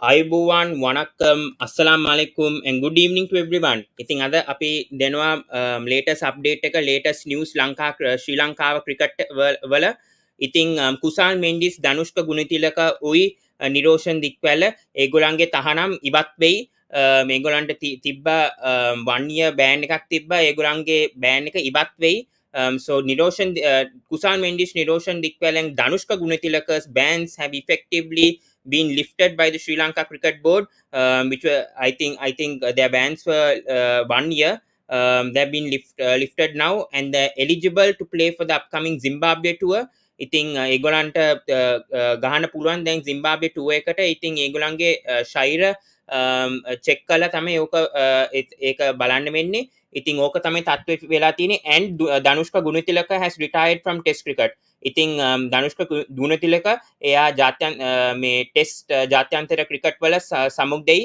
අයිබෝවන් vanakkam අස්සලාම් මලෙකුම් and good evening to everyone. ඉතින් අද අපි දෙනවා latest update එක latest news ශ්‍රී ලංකාව cricket වල. ඉතින් කුසල් මෙන්ඩිස් ධනුෂ්ක ගුණතිලක උයි නිරෝෂන් දික්වැල ඒගොල්ලන්ගේ තහනම් ඉවත් වෙයි. මේගොල්ලන්ට තිබ්බ 1 year ban එකක් තිබ්බා. ඒගොල්ලන්ගේ ban එක ඉවත් වෙයි. So Niroshan Kusal Mendis Niroshan Dickwella and Danushka Gunathilaka's bans have effectively been lifted by the Sri Lanka Cricket Board, which were I think their bans were 1 year. They've been lifted now, and they're eligible to play for the upcoming Zimbabwe tour. ඉතින් ඒගොල්ලන්ට ගහන්න පුළුවන් දැන් Zimbabwe tour එකට. ඉතින් ඒගොල්ලන්ගේ ශෛර check කළා තමයි ඒක බලන්න වෙන්නේ. ඉතින් ඕක තමයි තත්ත්වය වෙලා තියෙන්නේ. And Danushka Gunathilaka has retired from test cricket. ඉතින් Danushka Gunathilaka එයා මේ ටෙස්ට් ජාත්‍යන්තර ක්‍රිකට් වල සමුදෙයි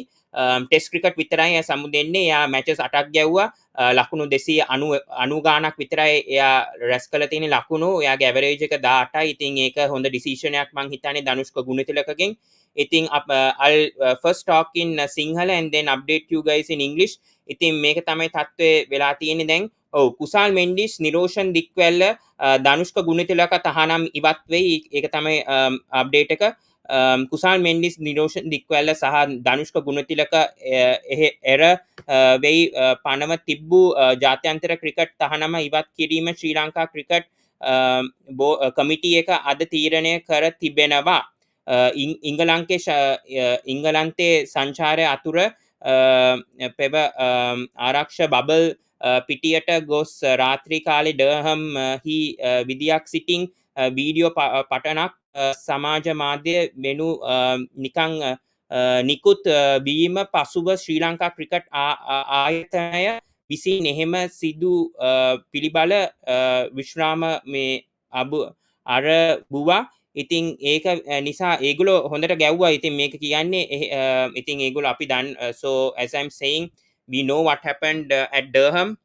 ටෙස්ට් ක්‍රිකට් විතරයි එයා සමුදෙන්නේ. එයා මැචස් 8ක් ගැව්වා. ලකුණු 290 ගාණක් විතරයි එයා රැස් කරලා තියෙන ලකුණු. එයාගේ ඇවරේජ් එක 18යි. ඉතින් ඒක හොඳ ඩිසිෂන් එකක් මං හිතන්නේ Danushka Gunathilakaගෙන්. ඉතින් I'll first talk in Sinhala and then update you guys in English. ඉතින් මේක තමයි තත්ත්වය වෙලා තියෙන්නේ දැන්. ඔව් කුසල් මෙන්ඩිස් නිරෝෂන් දික්වැල්ල ධනුෂ්ක ගුණතිලක තහනම් ඉවත් වෙයි. ඒක තමයි අප්ඩේට් එක. කුසල් මෙන්ඩිස් නිරෝෂන් දික්වැල්ල සහ ධනුෂ්ක ගුණතිලක එර වෙයි පනව තිබ්බු ජාත්‍යන්තර ක්‍රිකට් තහනම ඉවත් කිරීම ශ්‍රී ලංකා ක්‍රිකට් කමිටි එක අද තීරණය කර තිබෙනවා. ඉංගලන්තේ සංචාරය අතුර පෙව ආරක්ෂ බබල් පිටියට ගොස් රාත්‍රී කාලේ ඩර්හම් හි විදියක් සිටින් වීඩියෝ පටනක් සමාජ මාධ්‍ය වෙනු නිකං නිකුත් වීම පසුව ශ්‍රී ලංකා ක්‍රිකට් ආයතනය විසින් එහෙම සිදු පිළිබල විශ්‍රාම මේ අරබුවා. ඉතින් ඒක නිසා ඒගොල්ලෝ හොඳට ගැව්වා. ඉතින් මේක කියන්නේ ඉතින් ඒගොල්ලෝ අපි දන්න so as I'm saying we know what happened at Durham,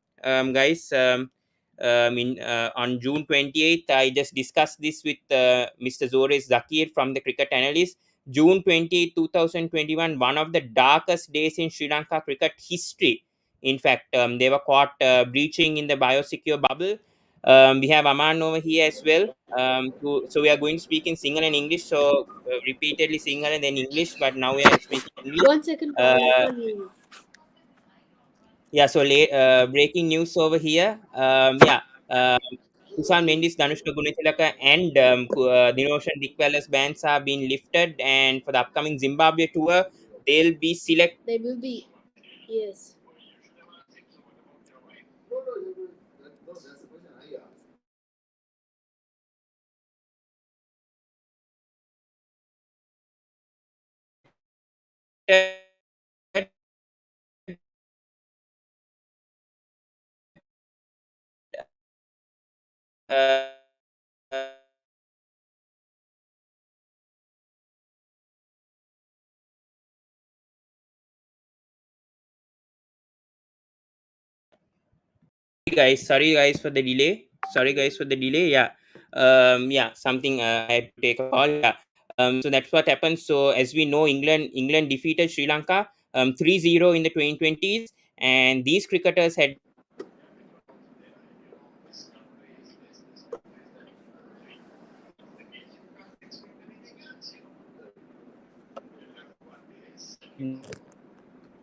guys. On June 28th I just discussed this with Mr. Zores Zakir from the Cricket Analyst. June 28, 2021, one of the darkest days in Sri Lanka cricket history. In fact, they were caught breaching in the biosecure bubble. We have Aman over here as well. So we are going to speak in Sinhala and English. So repeatedly Sinhala and then English, but now we are speaking English. 1 second, Pawan, I can't hear you. Yeah, so breaking news over here. Kusal Mendis, Danushka Gunathilaka and Niroshan Dickwella's bans have been lifted, and for the upcoming Zimbabwe tour, they'll be selected. They will be, yes. Sorry guys for the delay. Something I had to take a call. So that's what happened. So as we know, England defeated Sri Lanka 3-0 in the 2020s, and these cricketers had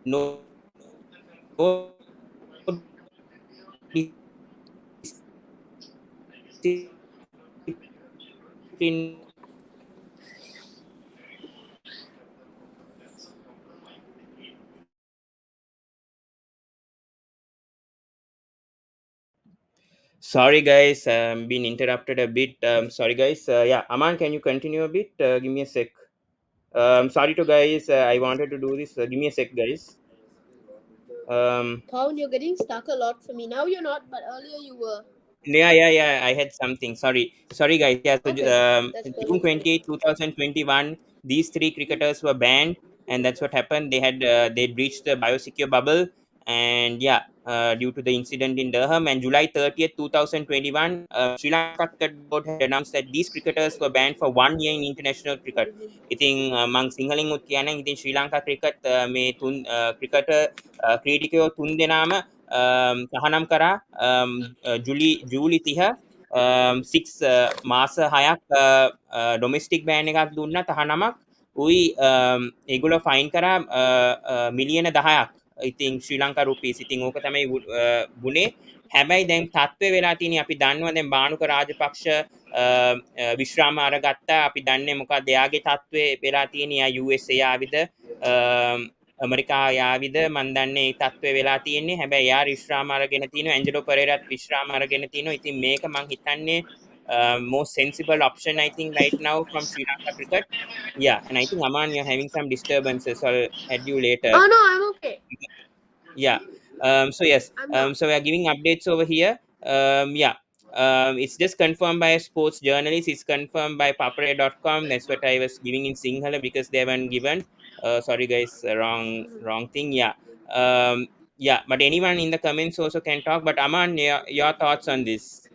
no sorry guys, been interrupted a bit. Sorry guys. Aman, can you continue a bit? Give me a sec. Sorry to guys, I wanted to do this. Give me a sec, guys. Pawan, you're getting stuck a lot for me. Now you're not, but earlier you were. Yeah. I had something. Sorry, guys. Yeah. So Okay, June 28, 2021, these three cricketers were banned, and that's what happened. They breached the biosecure bubble, and yeah. due to the incident in Durham. And July 30th, 2021, Sri Lanka Cricket Board had announced that these cricketers were banned for 1 year in international cricket. ඉතින් මං සිංහලින් උත් කියන්නේ ඉතින් ශ්‍රී Lanka cricket මේ තුන් cricketer ක්‍රීඩිකයෝ තුන් දෙනාම තහනම් කරා ජූලි 30 6 මාස 6ක් ඩොමෙස්ටික් බෑන් එකක් දුන්නා තහනමක් උයි ඒගොල්ලෝ ෆයින් කරා මිලියන 10ක් ඉතින් ශ්‍රී ලංකා රුපීස් ඉතින් ඕක තමයි ගුණේ හැබැයි දැන් තත්ත්වය වෙලා තියෙන්නේ අපි දන්නවා දැන් බානුක රාජපක්ෂ විශ්‍රාම අරගත්තා අපි දන්නේ මොකක්ද එයාගේ තත්ත්වය වෙලා තියෙන්නේ යා USA ආවිද ඇමරිකා යාවිද මන් දන්නේ ඒ තත්ත්වය වෙලා තියෙන්නේ හැබැයි යා විශ්‍රාම අරගෙන තිනවා ඇන්ජලෝ පෙරේරාත් විශ්‍රාම අරගෙන තිනවා ඉතින් මේක මං හිතන්නේ most sensible option I think right now from Sri Lanka cricket. Yeah, and I think Aman, you're having some disturbances. So I'll add you later. Oh no, I'm okay. Yeah. So yes. So we are giving updates over here. Yeah. It's just confirmed by a sports journalist. It's confirmed by papare.com. That's what I was giving in Sinhala because they haven't given. Sorry guys, wrong thing. Yeah. Yeah. But anyone in the comments also can talk. But Aman, your thoughts on this?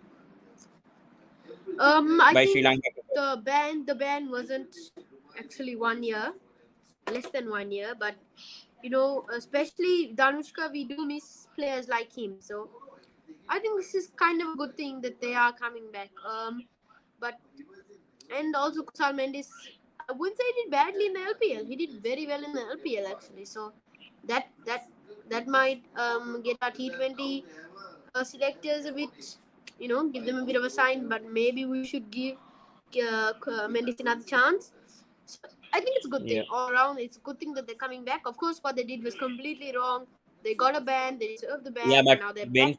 I by think Sri Lanka. The ban wasn't actually 1 year, less than 1 year, but you know, especially Danushka, we do miss players like him. So I think this is kind of a good thing that they are coming back. But and also Kusal Mendis, I wouldn't say he did badly in the LPL. He did very well in the LPL actually. So that might get our T20 selectors a bit, you know, give them a bit of a sign. But maybe we should give Mendis another chance. So I think it's a good thing all around. It's a good thing that they're coming back. Of course, what they did was completely wrong. They got a ban. They deserved the ban. Yeah, but now they're when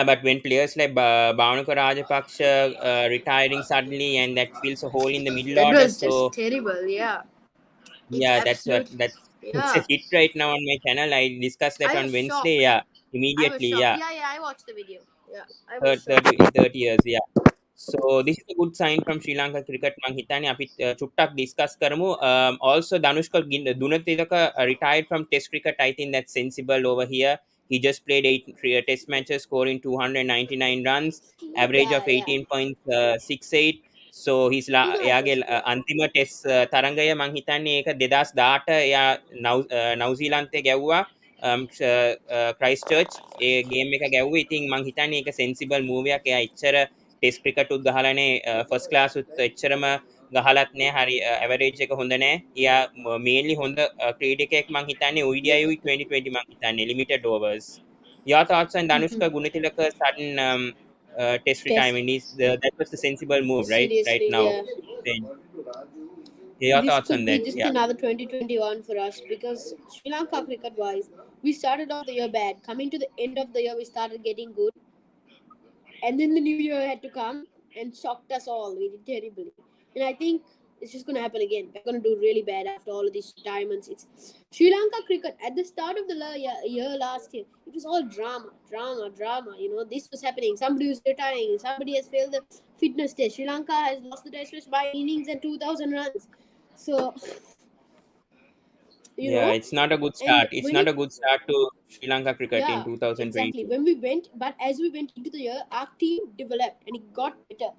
back. when players like Bhanuka Rajapaksha retiring suddenly and that fills a hole in the middle That order. was just terrible. Yeah. Yeah, it's it's a hit right now on my channel. I discussed that on Wednesday. Shocked. Yeah, immediately. I was shocked. Yeah, I watched the video. Yeah, I was 30 years. Yeah. So this is a good sign from Sri Lanka cricket. මං හිතන්නේ අපි චුට්ටක් discuss කරමු. Also Danushka Gunathilaka retired from Test cricket. I think that's sensible over here. He just played 8 Test matches, scoring 299 runs, average of 18.68. So he's එයාගේ අන්තිම test තරඟය මං හිතන්නේ ඒක 2018 එයා නවුසීලන්තේ ගැව්වා ක්‍රයිස්ට් චර්ච් ඒ ගේම් එක ගැව්වේ ඉතින් මං හිතන්නේ ඒක සෙන්සිබල් මූව් එකක් එයා ඉච්චර ටෙස්ට් ක්‍රිකට් උත් ගහලානේ ෆස්ට් ක්ලාස් උත් එච්චරම ගහලත් නෑ හරි ඇවරේජ් එක හොඳ නෑ එයා මේන්ලි හොඳ ක්‍රීඩකයෙක් මං හිතන්නේ ODI 2020 මං හිතන්නේ limited overs. Your thoughts on Danushka Gunathilaka sudden test retirement is that was the sensible move, right? Seriously, right now. yeah. Your This thoughts could on be that? just Yeah. another 2021 for us because Sri Lanka cricket wise, we started off the year bad. Coming to the end of the year, we started getting good, and then the new year had to come and shocked us all. We did terribly, and I think it's just going to happen again. We're going to do really bad after all of these retirements. It's Sri Lanka cricket at the start of the year last year. It was all drama. You know, this was happening. Somebody was retiring. Somebody has failed the fitness test. Sri Lanka has lost the test match by innings and 2,000 runs. So, you know, it's not a good start. It's not a good start to Sri Lanka cricket in 2020. Exactly. When we went, but as we went into the year, our team developed and it got better.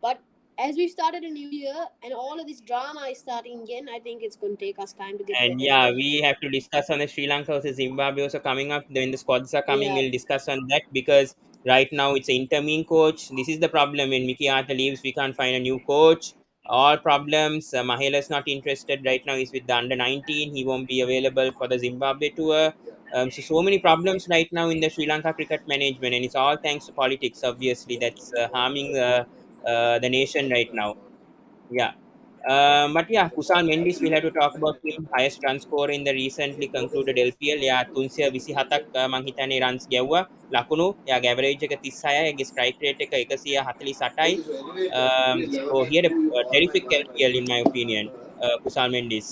But as we started a new year and all of this drama is starting again, I think it's going to take us time to get and better. Yeah, we have to discuss on the Sri Lanka versus Zimbabwe also coming up. When the squads are coming, we'll discuss on that because right now it's an interim coach. This is the problem. When Mickey Arthur leaves, we can't find a new coach. All problems. Mahela is not interested right now. He's with the under 19. He won't be available for the Zimbabwe tour. So many problems right now in the Sri Lanka cricket management, and it's all thanks to politics. Obviously, that's harming the nation right now. Yeah. But yeah, Kusal Mendis, we'll have to talk about him. Highest run score in the recently concluded LPL. Yeah, 327ක් මං හිතන්නේ runs ගැව්වා. ලකුණු එයාගේ average එක 36යි. එයාගේ strike rate එක 148යි. So he had a terrific LPL in my opinion, Kusal Mendis.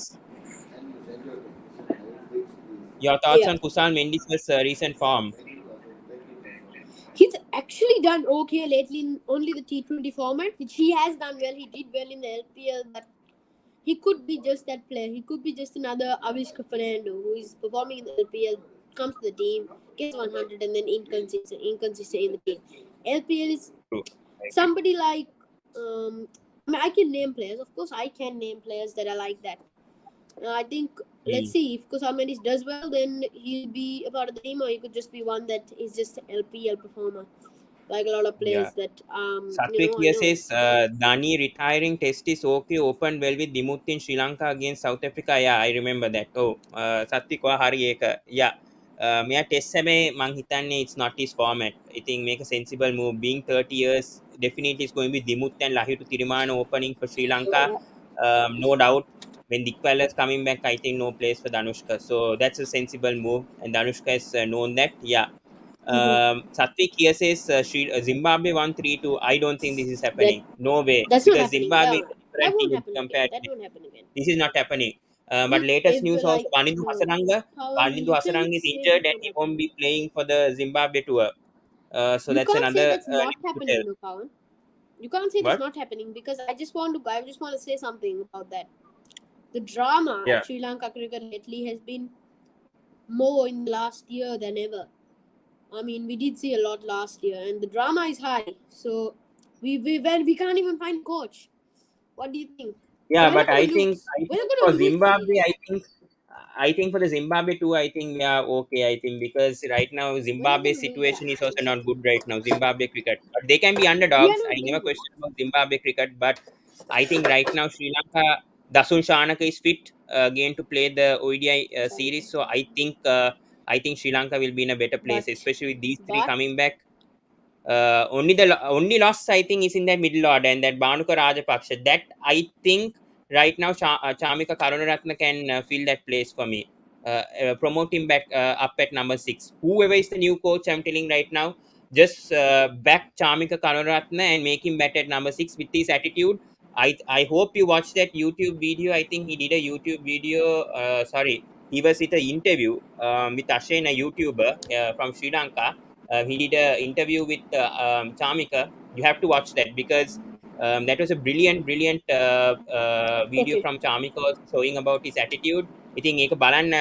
Your thoughts on Kusal Mendis' recent form? He's actually done okay lately in only the T20 format, which he has done well. He did well in the LPL, but he could be just that player. He could be just another Avishka Fernando who is performing in the LPL comes to the team, gets 100, and then inconsistent in the team. LPL is True. somebody like I can name players. Of course, I can name players that are like that. I think let's see if Kusal Mendis does well, then he'll be a part of the team, or he could just be one that is just an LPL performer, like a lot of players that Satwik I here know. says Dani retiring test is okay, opened well with Dimuth in Sri Lanka against South Africa. Yeah, I remember that. Oh, Satwik wa hari eka. Yeah. මෙයා test හැබැයි මං හිතන්නේ it's not his format. I think make a sensible move. Being 30 years, definitely it's going to be Dimuth and Lahiru Tirimana opening for Sri Lanka. No doubt. When Dickwella is coming back, I think no place for Danushka. So that's a sensible move. And Danushka has known that. Yeah. Satvik here says Zimbabwe won 3-2. I don't think this is That happening. No way. that's not Because happening. Zimbabwe is a That different won't team happen again. compared That to won't happen again. this is not happening. But latest If news also, like Pawan Pawan, you can Hasaranga is say injured that's and not he won't happening. be playing for the Zimbabwe tour. So You that's can't say another that's not news to happening, tell. no, Pawan. You can't say that's What? not happening because I just want to say something about that. The drama Yeah. at Sri Lanka Cricket lately has been more in the last year than ever. I mean, we did see a lot last year, and the drama is high. So we can't even find a coach. What do you think? Yeah, We're but not I gonna think lose. We're not for gonna lose the Zimbabwe, series. I think for the Zimbabwe too, I think we are okay. I think because right now We're not Zimbabwe gonna lose. situation is also not good right now. Zimbabwe cricket, but they can be We are underdogs. I not never losing. question about Zimbabwe cricket, but I think right now Sri Lanka, Dasun Shanaka is fit again to play the ODI series. So I think Sri Lanka will be in a better place, But especially with these three but coming back. Only loss I think is in that middle order, and that Bhanuka Rajapaksha. That I think right now Chamika Karunaratne can fill that place for me. Promote him back up at number 6. Whoever is the new coach, I'm telling right now, just back Chamika Karunaratne and make him back at number 6 with his attitude. I hope you watched that YouTube video. I think he did a YouTube video. Sorry, he was with an interview with Ashane, a YouTuber from Sri Lanka. He did an interview with Chamika. You have to watch that because that was a brilliant video okay. from Chamika also showing about his attitude. ඉතින් ඒක බලන්න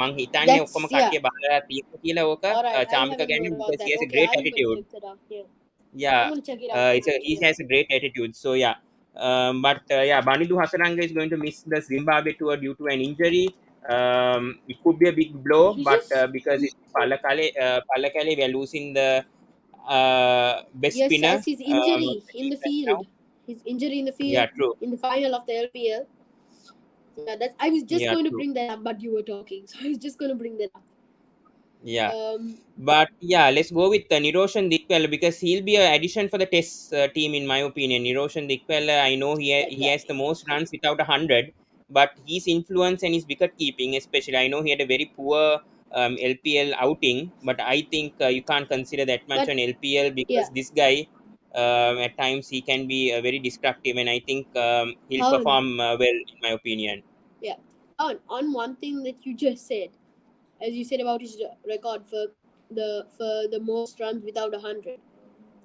මං හිතන්නේ ඔක්කොම That's කට්ටිය yeah. බලලා තියෙනවා කියලා ඕක All right. I Chamika haven't ගැන known about because he that. has a Okay, great I'm gonna attitude. check that out. Yeah, Yeah, I'm gonna check it out tonight. he Yeah. has a great attitude. So yeah, but yeah, Banidu Hasaranga is going to miss the Zimbabwe tour due to an injury. It could be a big blow, He but just because it's Palakale, we are losing the best yes, spinner as his of injury the in team the right now. field, his injury in the Yeah, field true. in the final of the LPL. Yeah, that I was just Yeah, going to true. bring that up, but you were talking, so I was just going to bring that up. Yeah. Um, But yeah, let's go with Niroshan Dickwella because he'll be an addition for the Test team, in my opinion. Niroshan Dickwella, I know he has the exactly. most runs without 100, but his influence and his wicket keeping, especially, I know he had a very poor LPL outing, but I think you can't consider that much But on LPL because yeah, this guy, at times, he can be very destructive, and I think he'll on perform well, in my opinion. yeah, on one thing that you just said, as you said about his record for the most runs without 100.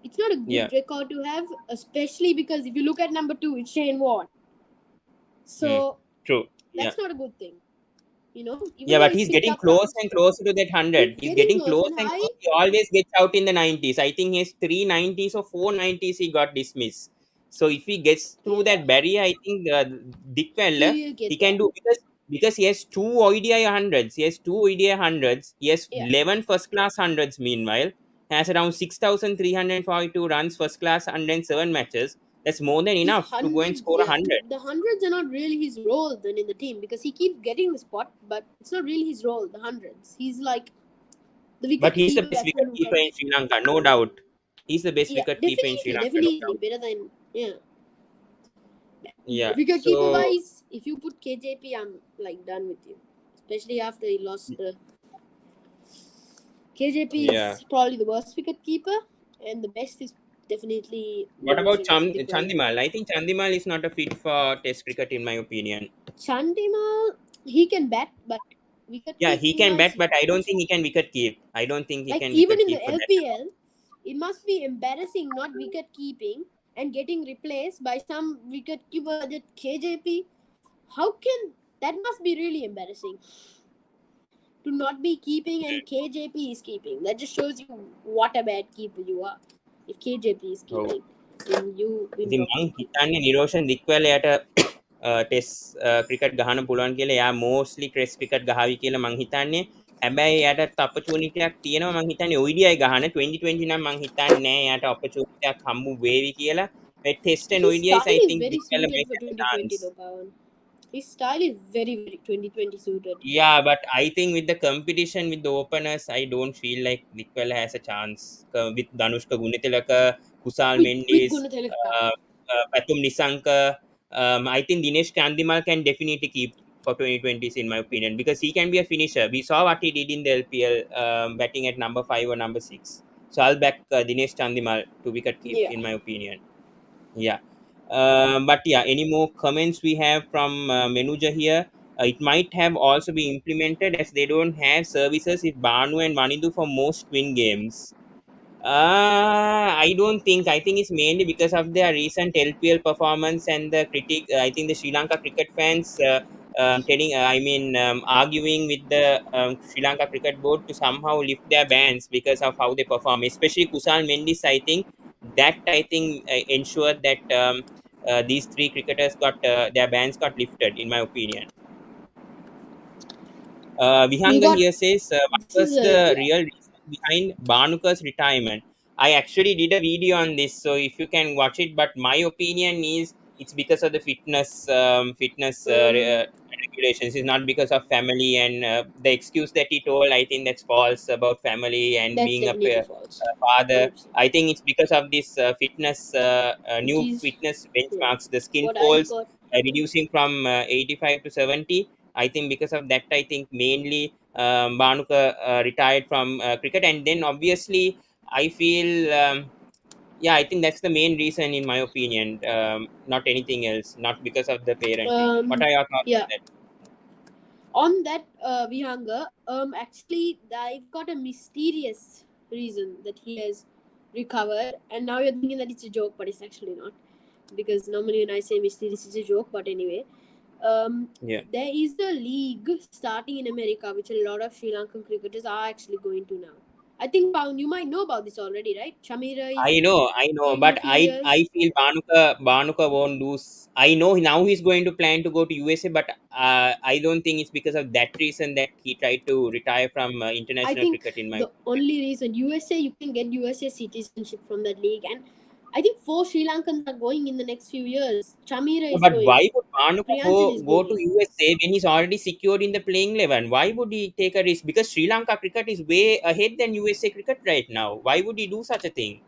It's not a Yeah. good record to have, especially because if you look at number 2, it's Shane Warne. Mm, So true. Yeah. that's not a good thing. Even Yeah, though but he's he's picked getting up close runs, and closer to that 100. he's He's getting getting close. close And and I close. He always gets out in the 90s. I think he has 390s or 490s he got dismissed. So if he gets through yeah, that barrier, I think Dick Weller, he will he get can there. do because he has two ODI hundreds. He has two ODI hundreds. He has Yeah, 11 first class hundreds meanwhile. Has around 6,342 runs first class 107 matches. That's more than his enough to go and hundreds. score a Yeah, 100. the hundreds are not really his role then in the team because he keeps getting the spot, but it's not really his role. The hundreds, he's like the But wicket he's the keeper best batsman wicket who keeper in comes. Sri Lanka, no doubt. He's the best Yeah, wicket keeper in Sri definitely, Lanka, no definitely doubt. better than yeah. Yeah. Wicket keeper So wise, if you put KJP, I'm like done with you. Especially after he lost the KJP yeah. is probably the worst wicket keeper, and the best is definitely What about Danushka Dickwella. Chandimal? I think Chandimal is not a fit for Test cricket, in my opinion. Chandimal, he can bat, but wicket Yeah, he keeping can wise, bat, but I not don't so. think he can wicket keep. I don't think he Like can even wicket in the keep for that amount. LPL, it must be embarrassing not wicket keeping and getting replaced by some wicket keeper that KJP. How can that must be really embarrassing? to not be keeping and KJP is keeping. That just shows you what a bad keeper you are. If KJP is ඔව්. keeping, then you win ඉතින් trophy. මං හිතන්නේ Niroshan දික්වැලයට test cricket ගහන්න පුළුවන් කියලා. එයා මෝස්ට්ලි test cricket ගහවි කියලා මං හිතන්නේ. හැබැයි එයාට ඔපචුනිටි එකක් තියෙනවා මං හිතන්නේ ODI ගහන්න 2020 නම් මං හිතන්නේ නෑ එයාට ඔපචුනිටි එකක් හම්බු වේවි කියලා. මේ test and His ODIs I style is think very දික්වැල suited may for have a 2020 chance. though, Pawan. His style is very, very 2020 suited. Yeah, but I think with the competition with the openers, I don't feel like Dickwella has a chance. With Danushka Gunathilaka, Kusal With Mendis, Gunathilaka. Patum Nisanka, I think Dinesh Chandimal can definitely keep for 2020s in my opinion because he can be a finisher. We saw what he did in the LPL, batting at number 5 or number 6. So I'll back Dinesh Chandimal to wicket keep Yeah. in my opinion. Yeah. But yeah, any more comments we have from Menuja here? It might have also been implemented as they don't have services with Banu and Manidu for most twin games. I don't think. I think it's mainly because of their recent LPL performance and the critic. I think the Sri Lanka cricket fans arguing with the Sri Lanka cricket board to somehow lift their bans because of how they perform. Especially Kusal Mendis, I think ensured that these three cricketers got their bans got lifted. In my opinion. We Vihanga got here says, what this is was a the yeah. real reason behind Banuka's retirement? I actually did a video on this, so if you can watch it, but my opinion is it's because of the fitness regulations. It's not because of family and the excuse that he told. I think that's false about family and That's being definitely false. father. 100%. I think it's because of this Which new is fitness yeah. benchmarks, the skin What I folds got. reducing from 85 to 70. I think because of that, I think mainly Banuka retired from cricket, and then obviously I feel yeah, I think that's the main reason in my opinion, not anything else, not because of the parenting. What are your thoughts on Yeah. that? On that Vihanga, actually I've got a mysterious reason that he has recovered, and now you're thinking that it's a joke, but it's actually not, because normally when I say mysterious it's a joke. But anyway, Yeah, there is a league starting in America which a lot of Sri Lankan cricketers are actually going to now. I think Pound, you might know about this already, right? Shamira is I know, in a but few I years. feel Banuka won't lose. I know now he's going to plan to go to USA, but I don't think it's because of that reason that he tried to retire from I international think cricket. In my the opinion. only reason USA, you can get USA citizenship from that league, and I think 4 Sri Lankans are going in the next few years. Chamira Yeah, is but going. why would Manuka Priyanjan is go to going. USA when he's already secured in the playing 11? Why would he take a risk? Because Sri Lanka cricket is way ahead than USA cricket right now. Why would he do such a thing?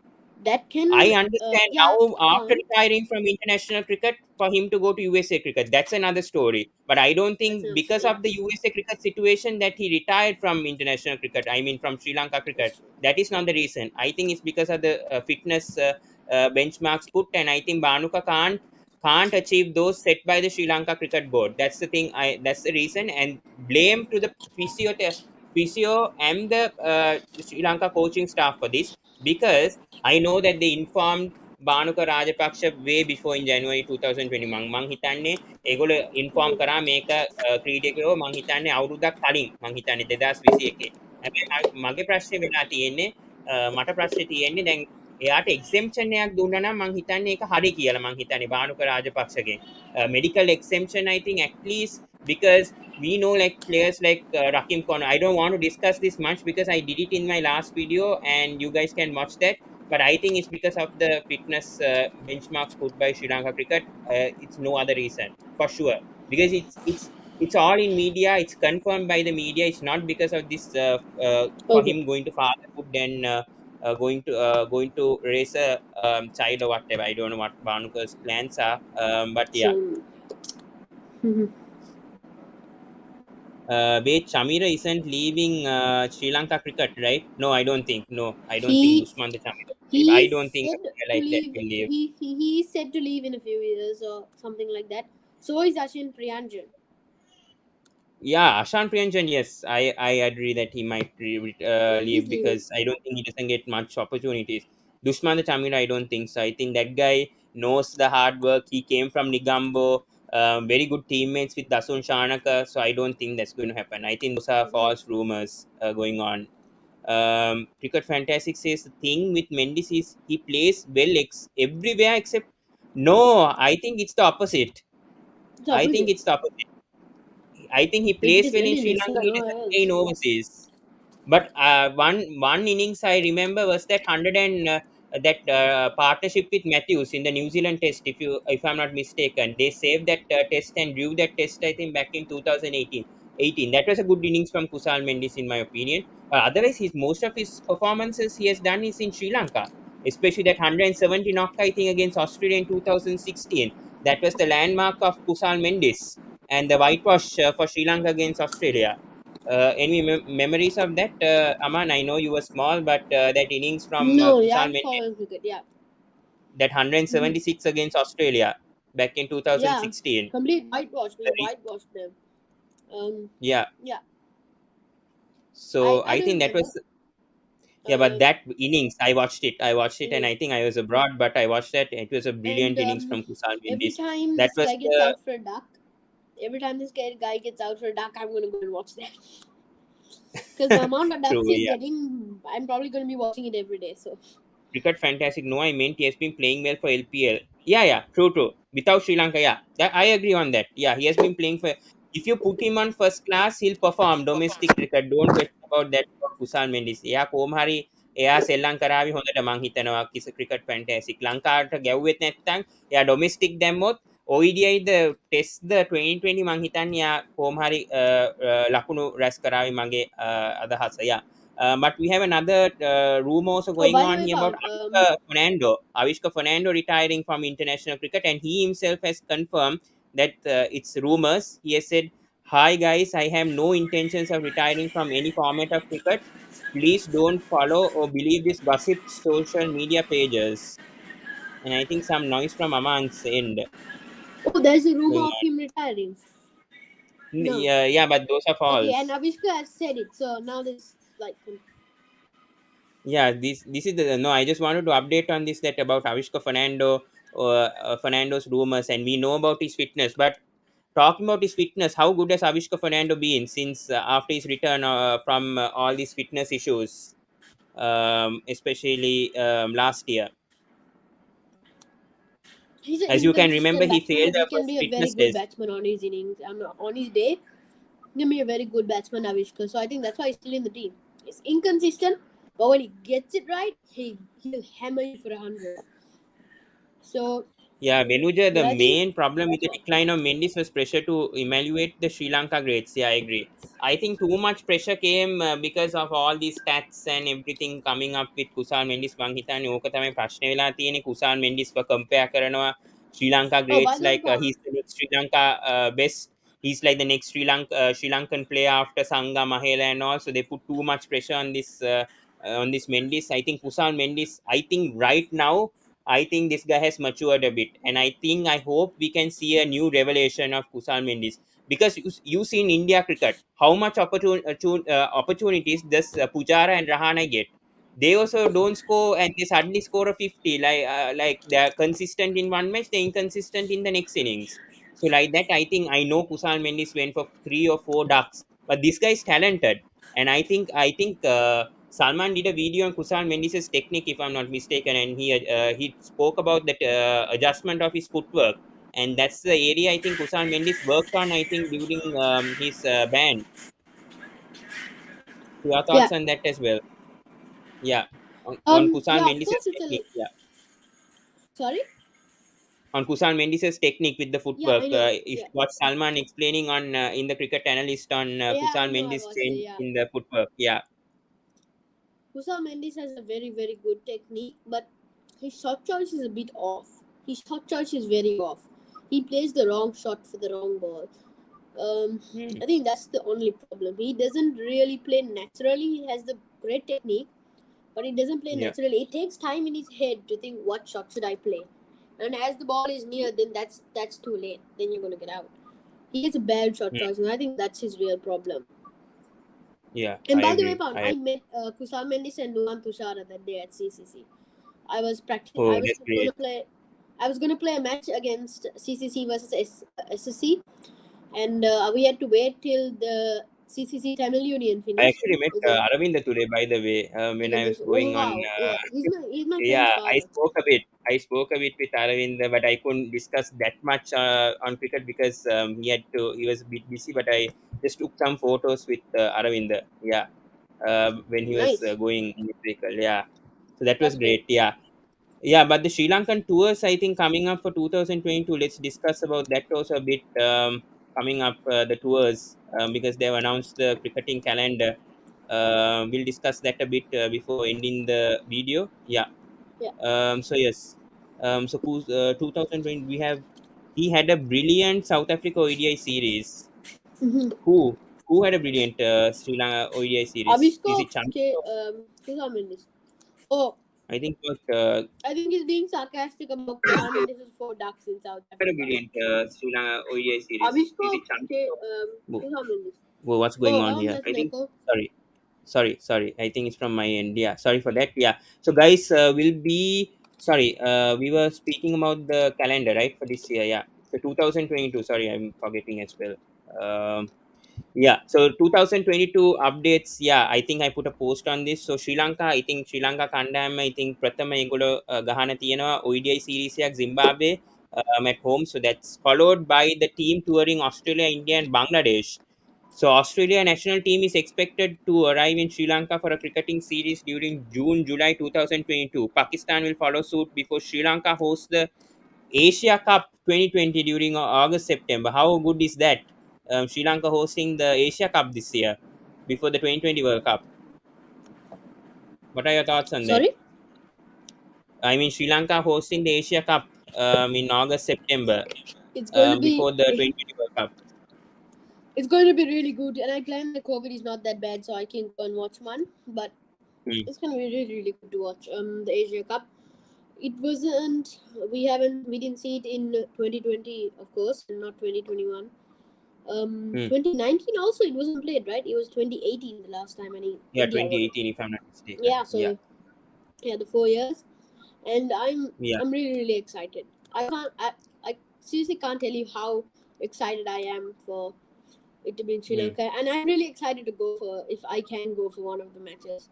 That I can, understand yeah, now after Pawan. retiring from international cricket for him to go to USA cricket. That's another story. But I don't That's think another because story. of the USA cricket situation that he retired from international cricket. I mean from Sri Lanka cricket. That's true. That is not the reason. I think it's because of the fitness benchmarks put, and I think Banuka can't achieve those set by the Sri Lanka cricket board. That's the thing. That's the reason. And blame to the physio and the Sri Lanka coaching staff for this because I know that they informed Bhanuka Rajapaksa way before in January 2020 මං හිතන්නේ ඒගොල්ලෝ inform Mm-hmm. කරා මේක ක්‍රීඩකයෝ මං හිතන්නේ අවුරුද්දක් කලින් මං හිතන්නේ 2021 හැබැයි මගේ ප්‍රශ්නේ වෙලා තියෙන්නේ මට ප්‍රශ්නේ තියෙන්නේ දැන් එයාට එක්සෙම්පෂන් එකක් දුන්නා නම් මං හිතන්නේ ඒක හරි කියලා මං හිතන්නේ Bhanuka රාජපක්ෂගෙන් medical exemption I think at least because we know like players like Rakim Khan. I don't want to discuss this much because I did it in my last video and you guys can watch that, but I think it's because of the fitness benchmarks put by Sri Lanka cricket. It's no other reason for sure because it's all in media. It's confirmed by the media. It's not because of this for Okay. him going to fatherhood and going to raise a child or whatever. I don't know what Banuka's plans are, but yeah. So, mhm. Wait, Shamira isn't leaving Sri Lanka cricket, right? No, I don't think. No, I don't think he Dushman the Shamira will leave. I he don't think a said player to like that leave. will leave. He is said to leave in a few years or something like that. So is Ashin Priyanjan. Yeah, Ashan Priyanjan, yes, I agree that he might Yeah, he's leave leaving. because I don't think he doesn't get much opportunities. Dushman the Chamira, I don't think so. I think that guy knows the hard work. He came from Nigambo. very good teammates with Dasun Shanaka, so I don't think that's going to happen. I think those are Mhm. false rumors going on. Cricket Fantastic says the thing with Mendis is he plays well everywhere except. No, I think it's the opposite. It's I think opposite. it's the opposite. I think he If it plays is well well in in Sri SC, Lanka. He no doesn't play in else. overseas. But one innings I remember was that hundred and that partnership with Matthews in the New Zealand Test. If I'm not mistaken, they saved that test and drew that test. I think back in 2018. 18. That was a good innings from Kusal Mendis, in my opinion. Otherwise, his most of his performances he has done is in Sri Lanka, especially that 170 knock I think against Australia in 2016. That was the landmark of Kusal Mendis and the whitewash for Sri Lanka against Australia. Any memories of that, Aman? I know you were small, but that innings from No, yeah, Kusal I'm Mendis, following cricket. Yeah. that Mhm. 176 against Australia back in Yeah. 2016. Complete whitewash. We The re- whitewashed them. Yeah, Yeah. so I I don't think that remember. was, yeah, but Um. that innings I watched it. I watched it, and Mhm. I think I was abroad, but I watched that. It was a And brilliant innings from Kusal every Mendis. time That this was guy gets the out for a duck, every time this guy gets out for a duck, I'm gonna go and watch that. Because the amount of true. ducks he's Yeah. getting, I'm probably gonna be watching it every day. So. Cricket Fantastic. No, I meant he has been playing well for LPL. Yeah, yeah, true, true. Without Sri Lanka, yeah, I agree on that. Yeah, he has been playing for. If you put him on first class, he'll perform domestic cricket. Don't question about that for Kusal Mendis. එයා කොහොම හරි එයා සෙල්ලම් කරાવી හොඳට මං හිතනවා කිස cricket ෆැන්ටැසික් ලංකාවට ගැව්වෙත් නැත්නම් එයා ඩොමෙස්ටික් දැම්මොත් ODI ද ටෙස්ට් ද 2020 මං හිතන්නේ එයා කොහොම හරි ලකුණු රැස් කරાવી මගේ අදහස. Yeah. But we have another rumor also Oh, going by the on way, here about Pawan. Avishka Fernando retiring from international cricket, and he himself has confirmed that it's rumors. He has said, "Hi guys, I have no intentions of retiring from any format of cricket. Please don't follow or believe this gossip social media pages." And I think some noise from Aman's end Oh, there's a rumor going of him retiring. on. No. Yeah, yeah, but those are Okay, and false. Avishka has said it, so now this like. Yeah, this is the no. I just wanted to update on this, that about Avishka Fernando's rumors, and we know about his fitness. But talking about his fitness, how good has Avishka Fernando been since after his return from all these fitness issues, especially last year? He's an As you can remember, inconsistent he batsman, failed but he the can first be a very fitness good test. batsman on his innings. On his day, he can be a very good batsman, Avishka. So I think that's why he's still in the team. He's inconsistent, but when he gets it right, he'll hammer you for 100. So Yeah, Venuja, the yeah, I think main problem with that's the what. decline of Mendis was pressure to evaluate the Sri Lanka grades. Yeah, I agree. I think too much pressure came because of all these stats and everything coming up with Kusal Mendis. මං හිතන්නේ ඕක තමයි ප්‍රශ්නේ වෙලා තියෙන්නේ. Kusal Mendisව compare කරනවා Sri Lanka Oh, by grades the way, like Pawan. he's the next Sri Lanka best. He's like the next Sri Lankan player after Sangha Mahela and all. So they put too much pressure on this Mendis. I think Kusal Mendis. I think right now I think this guy has matured a bit, and I hope we can see a new revelation of Kusal Mendis, because you see in India cricket how much opportunities does Pujara and Rahane get. They also don't score, and they suddenly score a 50. Like they are consistent in one match, they inconsistent in the next innings. So like that, I think I know Kusal Mendis went for 3 or 4 ducks, but this guy is talented, and I think. Salman did a video on Kusal Mendis' technique, if I'm not mistaken, and he spoke about that adjustment of his footwork, and that's the area I think Kusal Mendis worked on. I think during his ban. So your Yeah. thoughts on that as well? Yeah, on Kusal Yeah. Of Mendis' course, it's a. technique. Yeah, Sorry. on Kusal Mendis' technique with the Yeah, footwork. I know. If Yeah. what Salman explaining on in the cricket analyst on Yeah, Kusal I know. I Mendis watched it. change Yeah. in the footwork. Yeah, Kusal Mendis has a very, very good technique, but his shot choice is a bit off. His shot choice is very off. He plays the wrong shot for the wrong ball. Hmm. I think that's the only problem. He doesn't really play naturally. He has the great technique, but he doesn't play Yeah. naturally. It takes time in his head to think what shot should I play, and as the ball is near, then that's too late. Then you're gonna get out. He has a bad shot Hmm. choice, and I think that's his real problem. Yeah, And I by the way, agree. Pawan, I met Kusal Mendis and Nuwan Tushara that day at CCC. I was practicing. Oh, I was that's going great. to play. I was gonna play a match against CCC versus SSC, and we had to wait till the CCC Tamil Union I finished. actually met And then Aravinda today, by the way, when I was oh going on. wow, yeah, he's my friend's Yeah, I father. spoke a bit. I spoke a bit with Aravinda, but I couldn't discuss that much on cricket because he was a bit busy. But I just took some photos with Aravinda. Yeah, when he was Nice, going in April. Yeah, so that was that's great. great. Yeah, yeah. But the Sri Lankan tours, I think, coming up for 2022. Let's discuss about that also a bit. Coming up the tours because they have announced the cricketing calendar. We'll discuss that a bit before ending the video. Yeah. Yeah. So yes. 2020 he had a brilliant South Africa ODI series. Mm-hmm. Who had a brilliant Sri Lanka ODI series? Is Abhishko it Chandra? Kusal Mendis. Oh, I think it was I think he's being sarcastic about Kusal Mendis' four ducks in South had a Africa. brilliant Sri Lanka ODI series. Abhishko Is it Chandra? Kusal Mendis. Whoa, what's going Oh, on here? that's I an think echo. sorry, I think it's from my end. Yeah, sorry for that. Yeah, so guys, will be sorry, we were speaking about the calendar, right, for this year. Yeah, so 2022, sorry, I'm forgetting as well. Yeah, so 2022 updates. Yeah, I think I put a post on this. So Sri Lanka, I think Sri Lanka කණ්ඩායම I think ප්‍රථම ඒගොල්ලෝ ගහන තියෙනවා ODI series එකක් Zimbabwe at home. So that's followed by the team touring Australia, India and Bangladesh. So Australia national team is expected to arrive in Sri Lanka for a cricketing series during June July 2022. Pakistan will follow suit before Sri Lanka hosts the Asia Cup 2020 during August September. How good is that? Sri Lanka hosting the Asia Cup this year before the 2020 World Cup. What are your thoughts on that? Sorry? I mean, Sri Lanka hosting the Asia Cup in August September It's going to be before the 2020 World Cup. it's going to be really good, and I claim the COVID is not that bad, so I can go and watch one. But Hmm. it's going to be really really good to watch. The Asia Cup. It wasn't. We didn't see it in 2020, of course, and not 2021. Hmm. 2019 also it wasn't played, right? It was 2018 the last time any Yeah, India won. 2018 if I'm not mistaken. Yeah, Yeah, so yeah, the 4 years, and yeah. I'm really really excited. I seriously can't tell you how excited I am for it to be in Sri Hmm. Lanka, and I'm really excited to go for if I can go for one of the matches.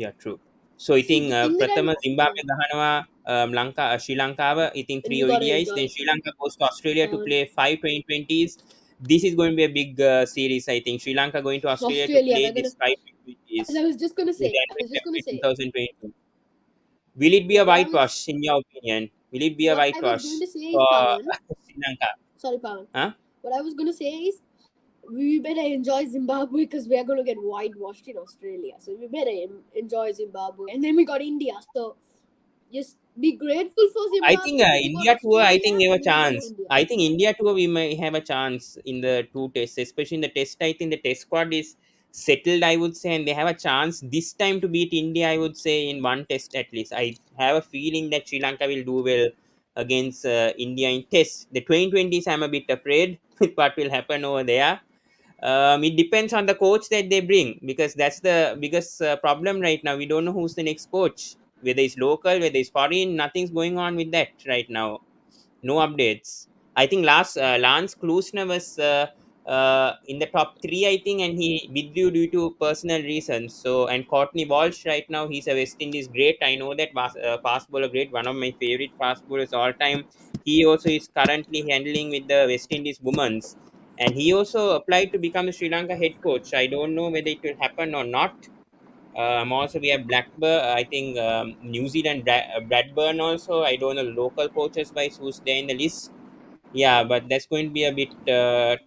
Yeah, true. So See ඉතින් the thing that ප්‍රථම I'm Zimbabwe ගහනවා ශ්‍රී ලංකාව ඉතින් and 3 you gotta ODIs. enjoy Then it. Sri Lanka goes to Australia to Um, play 5 2020s. This is going to be a big series, I think. Sri Lanka going to Australia to Australia, play we're this gonna. 5 2020s As I was just gonna in say, I January, was just gonna February say, 2022. Will it be yeah. a whitewash in your opinion? Will it be a What I was whitewash going to say is, for Pawan. Sri Lanka? Sorry, Pawan. Huh? What I was gonna say is, we better enjoy Zimbabwe because we are gonna get whitewashed in Australia. So we better enjoy Zimbabwe, and then we got India. So just be grateful for I think Zimbabwe because you got India tour. I Australia, think we have and a then we got chance. India. I think India tour we may have a chance in the two tests, especially in the test. I think the test squad is settled. I would say, and they have a chance this time to beat India. I would say in one test at least. I have a feeling that Sri Lanka will do well against India in test. The 2020s, I'm a bit afraid with what will happen over there. It depends on the coach that they bring because that's the biggest problem right now. We don't know who's the next coach, whether it's local, whether it's foreign. Nothing's going on with that right now. No updates. I think last Lance Klusner was in the top three, I think, and he withdrew due to personal reasons. So, and Courtney Walsh right now, he's a West Indies great. I know that fast bowler great, one of my favorite fast bowlers all time. He also is currently handling with the West Indies women's, and he also applied to become the Sri Lanka head coach. I don't know whether it will happen or not. Also, we have Blackburn. I think New Zealand Bradburn also. I don't know local coaches wise who's there in the list. Yeah, but that's going to be a bit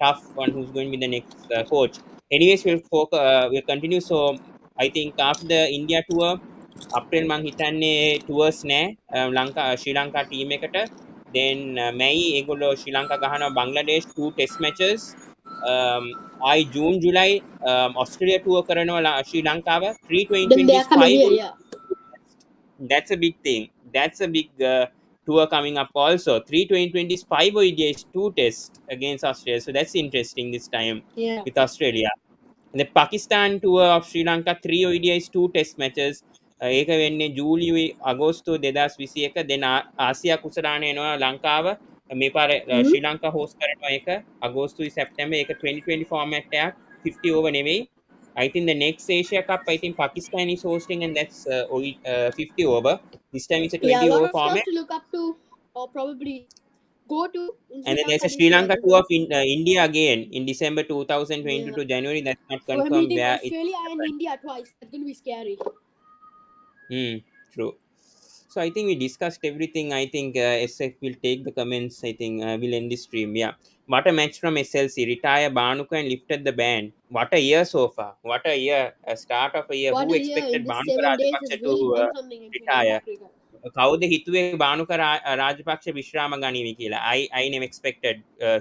tough on who's going to be the next coach. Anyways, we'll continue. So I think after the India tour, අප්‍රේල් මං හිතන්නේ tours නෑ ලංකා ශ්‍රී Lanka team එකට then මැයි ඒගොල්ලෝ ශ්‍රී ලංකා ගහනවා Bangladesh 2 test matches ආයි June ජුලයි Australia tour කරනවා ශ්‍රී ලංකාව 3 Then they are 2020s coming 5 here, yeah. that's a big thing. That's a big tour coming up also. 3 2020s, 5 ODIs, 2 tests against Australia. So that's interesting this time Yeah. with Australia. And the Pakistan tour of Sri Lanka, 3 ODIs, 2 test matches. ඒක වෙන්නේ ජූලියු අගෝස්තු 2021 දෙන ආසියා කුසලාන එනවා ලංකාව මේ පාර Mm-hmm. ශ්‍රී Lanka host කරනවා ඒක අගෝස්තුයි සැප්තැම්බර් ඒක 2020 format එකක් 50 over නෙවෙයි. I think the next Asia Cup, I think Pakistan is hosting, and that's 50 over. This time it's a Yeah, a 20 lot over of stuff format. to look up to, or probably go to in And Sri then there's Lanka a this Sri year Lanka as tour well. of India again in December 2022 Yeah. to January. That's not So we're confirmed meeting where it Australia will and happen. India twice. That's gonna be scary. True. So I think we discussed everything. I think SF will take the comments. I think we'll end the stream. Yeah. What a match from SLC. Retire Banuka and lifted the band. What a year so far. What a year. A start of a year. What Who a year! In expected this Banuka 7 days has Rajapaksa to really done something in Sri Lanka retire? cricket. කවුද හිතුවේ බානුක රාජපක්ෂ විශ්‍රාම ගනිවි කියලා. I never expected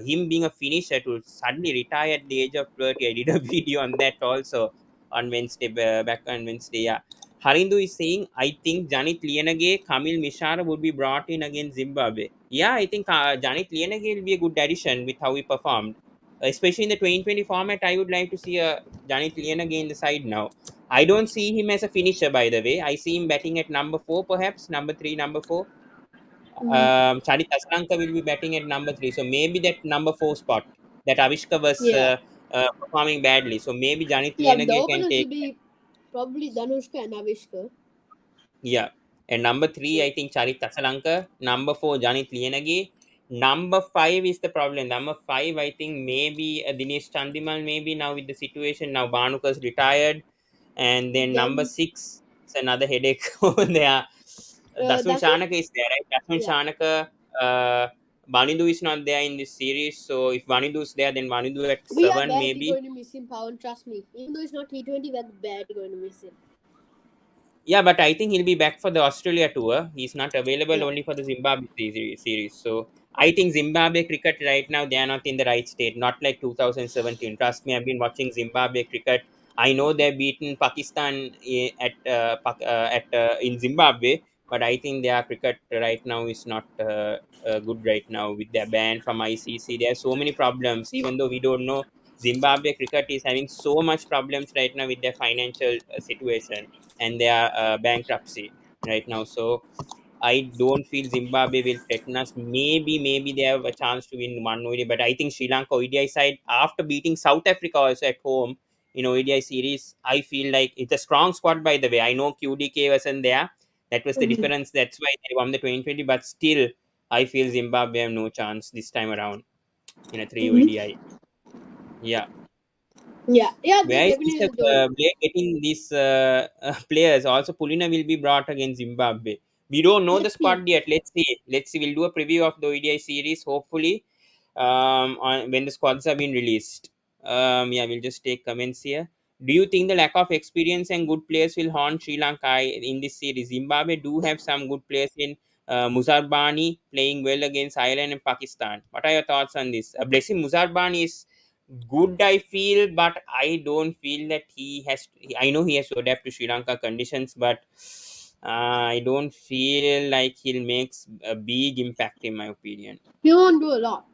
him being a finisher to suddenly retire at the age of 30. I did a video on that also on Wednesday, back on Wednesday. Yeah. Harindu is saying, I think Janit Lienage, Kamil Mishara would be brought in against Zimbabwe. Yeah, I think Janit Lienage will be a good addition with how he performed. Especially in the 2020 format, I would like to see a Janit Lienage in the side now. I don't see him as a finisher, by the way. I see him batting at number 4, perhaps number 3, number 4. Mm-hmm. Charit Aslanka will be batting at number 3, so maybe that number 4 spot that Avishka was Yeah. performing badly. So maybe Janit Yeah, the Lienage can openers will take. be probably Danushka and Avishka. Yeah, and number 3, So I think Charit Aslanka. Number 4, Janit Lienage. Number 5 is the problem. Number 5, I think maybe Dinesh Chandimal. Maybe now with the situation now, Banuka's retired. And then number then 6 is another headache over there. Dasun that's it. Shanaka is there, right? Dasun Yeah. Shanaka, Banidu is not there in this series. So if Banidu is there, then Banidu at We are 7 badly maybe. going to miss him, Pawan. Trust me. Even though it's not T20, we're badly going to miss him. Yeah, but I think he'll be back for the Australia tour. He's not available Yeah. only for the Zimbabwe series. So I think Zimbabwe cricket right now, they are not in the right state. Not like 2017. Trust me, I've been watching Zimbabwe cricket. I know they've beaten Pakistan in Zimbabwe, but I think their cricket right now is not good right now with their ban from ICC. There are so many problems. Even though we don't know, Zimbabwe cricket is having so much problems right now with their financial situation and their bankruptcy right now. So I don't feel Zimbabwe will threaten us. Maybe they have a chance to win one ODI, but I think Sri Lanka ODI side after beating South Africa also at home in ODI series, I feel like it's a strong squad. By the way, I know QDK wasn't there. That was the Mm-hmm. difference. That's why they won the 2020. But still, I feel Zimbabwe have no chance this time around in a 3 Mm-hmm. ODI. Yeah. Yeah. Yeah, they Where is Mr. definitely don't. Blake getting these players? Also, Pulina will be brought against Zimbabwe. We don't know the Let's see. squad yet. Let's see. Let's see. We'll do a preview of the ODI series, hopefully, when the squads have been released. Yeah, we'll just take comments here. Do you think the lack of experience and good players will haunt Sri Lanka in this series? Zimbabwe do have some good players in Muzarbani playing well against Ireland and Pakistan. What are your thoughts on this? Blessing Muzarbani is good, I feel, but I don't feel that he has. I know he has to adapt to Sri Lanka conditions, but I don't feel like he'll make a big impact in my opinion. He won't do a lot.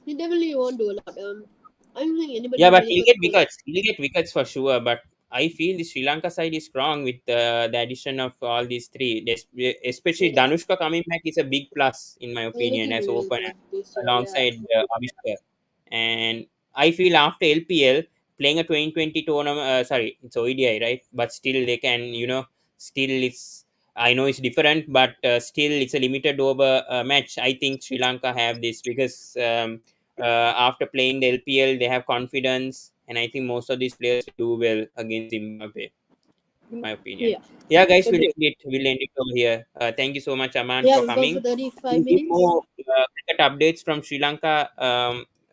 He definitely won't do a lot. I don't think Yeah, anybody's but really he'll going get to do. wickets. He'll get wickets for sure. But I feel the Sri Lanka side is strong with the addition of all these three. Especially Yeah. Danushka coming back is a big plus in my He's opinion looking as really opener good this year. Yeah. alongside Avishkar. And I feel after LPL playing a 2020 tournament, sorry, it's ODI, right? But still they can, still it's. I know it's different, but still it's a limited over match. I think Sri Lanka have this because after playing the LPL, they have confidence, and I think most of these players will do well against Zimbabwe, in my opinion. Yeah. Yeah, guys, we'll Agree. end it. We'll end it over here. Thank you so much, Aman, Yeah, for we've gone for coming. 35 We'll give minutes. more cricket updates from Sri Lanka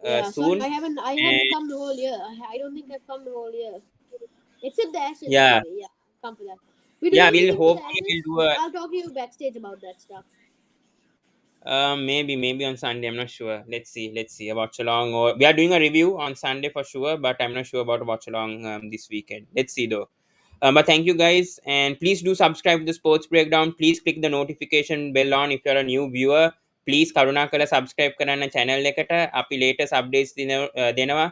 Yeah, sorry, soon. I haven't And come the whole year. I don't think I've come the whole year. Except the Ashes yeah, anyway. Yeah, come for that. We're doing yeah, we'll anything for the hopefully Ashes? we'll do a I'll talk to you backstage about that stuff. maybe on Sunday. I'm not sure. Let's see a watch along, or we are doing a review on Sunday for sure, but I'm not sure about a watch along this weekend. Let's see though. But thank you guys, and please do subscribe to the Sports Breakdown. Please click the notification bell on if you're a new viewer. Please කරුණාකර subscribe කරන්න channel එකට. අපි latest updates දෙනවා.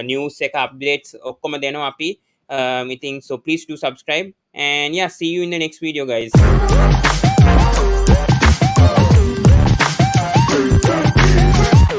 News එක updates ඔක්කොම දෙනවා අපි. I think so. Please do subscribe, and yeah, see you in the next video, guys.